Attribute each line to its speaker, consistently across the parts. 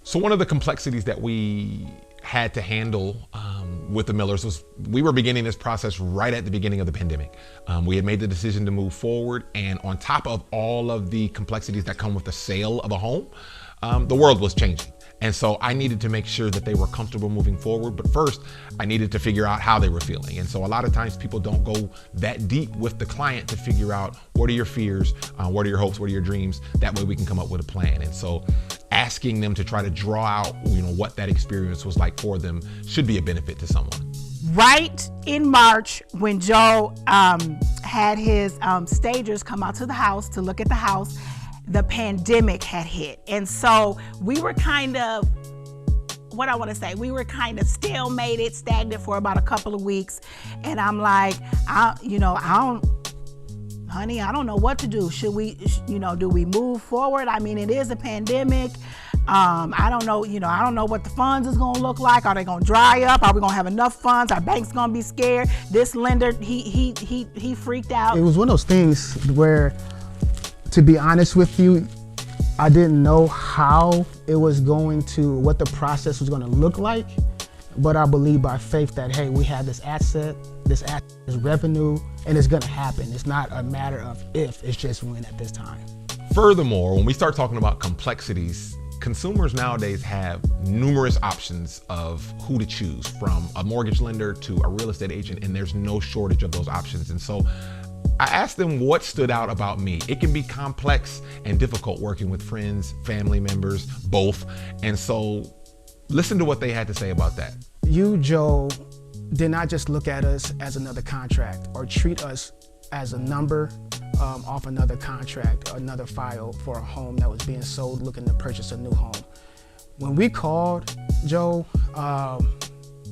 Speaker 1: So one of the complexities that we had to handle with the Millers was we were beginning this process right at the beginning of the pandemic. We had made the decision to move forward, and on top of all of the complexities that come with the sale of a home, the world was changing. And so I needed to make sure that they were comfortable moving forward. But first, I needed to figure out how they were feeling. And so a lot of times people don't go that deep with the client to figure out what are your fears, what are your hopes, what are your dreams. That way we can come up with a plan. And so asking them to try to draw out, what that experience was like for them should be a benefit to someone.
Speaker 2: Right in March, when Joe had his stagers come out to the house to look at the house, the pandemic had hit. And so we were kind of, stalemated, stagnant for about a couple of weeks. And I'm like, I don't know what to do. Should we, do we move forward? I mean, it is a pandemic. I don't know what the funds is going to look like. Are they going to dry up? Are we going to have enough funds? Our bank's going to be scared. This lender, he freaked out.
Speaker 3: It was one of those things where, to be honest with you, I didn't know how it was what the process was going to look like, but I believe by faith that, hey, we have this asset is revenue, and it's going to happen. It's not a matter of if, it's just when at this time.
Speaker 1: Furthermore, when we start talking about complexities, consumers nowadays have numerous options of who to choose, from a mortgage lender to a real estate agent, and there's no shortage of those options. And so I asked them what stood out about me. It can be complex and difficult working with friends, family members, both. And so listen to what they had to say about that.
Speaker 3: You, Joe, did not just look at us as another contract or treat us as a number off another contract or another file for a home that was being sold, looking to purchase a new home. When we called, Joe,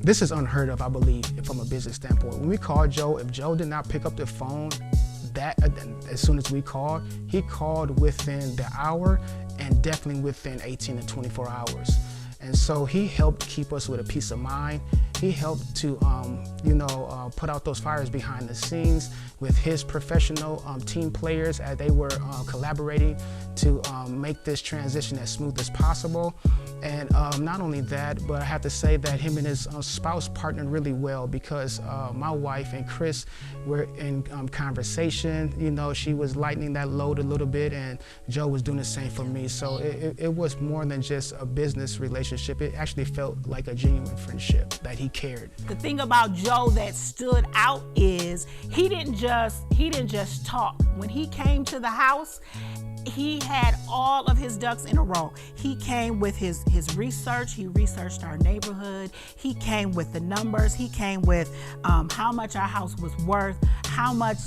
Speaker 3: this is unheard of, I believe, from a business standpoint. When we called Joe, if Joe did not pick up the phone as soon as we called, he called within the hour and definitely within 18 to 24 hours. And so he helped keep us with a peace of mind. He helped to, put out those fires behind the scenes with his professional team players as they were collaborating to make this transition as smooth as possible. And not only that, but I have to say that him and his spouse partnered really well, because my wife and Chris were in conversation. She was lightening that load a little bit, and Joe was doing the same for me. So it was more than just a business relationship. It actually felt like a genuine friendship, that he cared.
Speaker 2: The thing about Joe that stood out is he didn't just talk. When he came to the house, he had all of his ducks in a row. He came with his research. He researched our neighborhood. He came with the numbers. He came with how much our house was worth, how much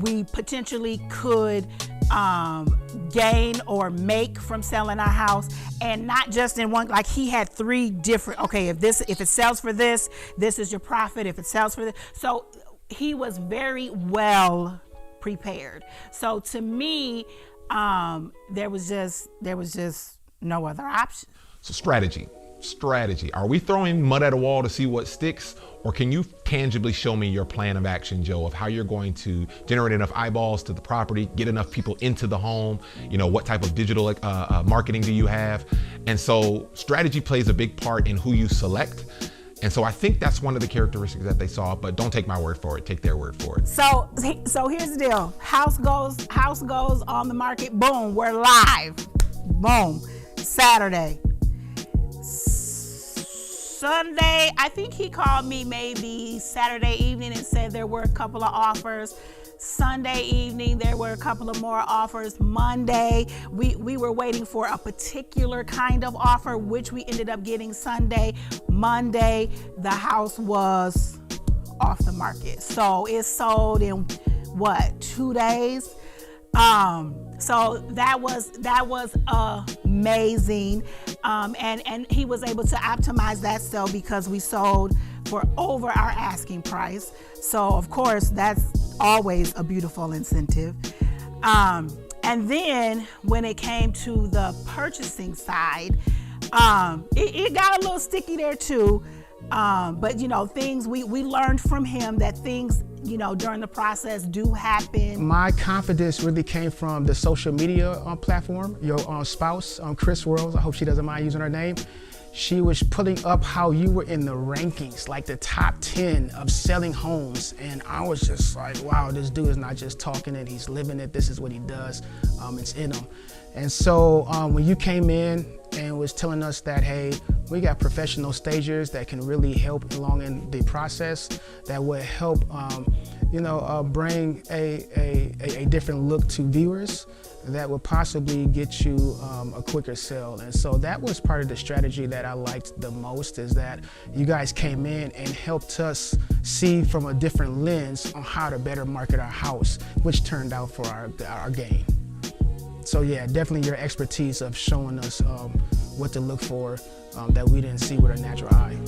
Speaker 2: we potentially could gain or make from selling our house. And not just in one, like he had three different, if it sells for this is your profit. If it sells for this. So he was very well prepared. So to me, there was just no other option.
Speaker 1: So strategy. Are we throwing mud at a wall to see what sticks? Or can you tangibly show me your plan of action, Joe, of how you're going to generate enough eyeballs to the property, get enough people into the home? What type of digital marketing do you have? And so strategy plays a big part in who you select. And so I think that's one of the characteristics that they saw, but don't take my word for it, take their word for it.
Speaker 2: So here's the deal. House goes on the market, boom, we're live. Boom. Saturday. Sunday, I think he called me maybe Saturday evening and said there were a couple of offers. Sunday evening, there were a couple of more offers. Monday, we were waiting for a particular kind of offer, which we ended up getting Sunday. Monday, the house was off the market. So it sold in 2 days? So that was amazing. And he was able to optimize that sale because we sold for over our asking price. So of course, that's always a beautiful incentive. And then when it came to the purchasing side, it got a little sticky there too. But things we learned from him, that things during the process do happen?
Speaker 3: My confidence really came from the social media platform. Your spouse, Chris Worrells, I hope she doesn't mind using her name. She was putting up how you were in the rankings, like the top 10 of selling homes. And I was just like, wow, this dude is not just talking it, he's living it. This is what he does. It's in him. And so when you came in and was telling us that, hey, we got professional stagers that can really help along in the process, that would help, bring a different look to viewers, that would possibly get you a quicker sale. And so that was part of the strategy that I liked the most, is that you guys came in and helped us see from a different lens on how to better market our house, which turned out for our gain. So yeah, definitely your expertise of showing us what to look for that we didn't see with our natural eye.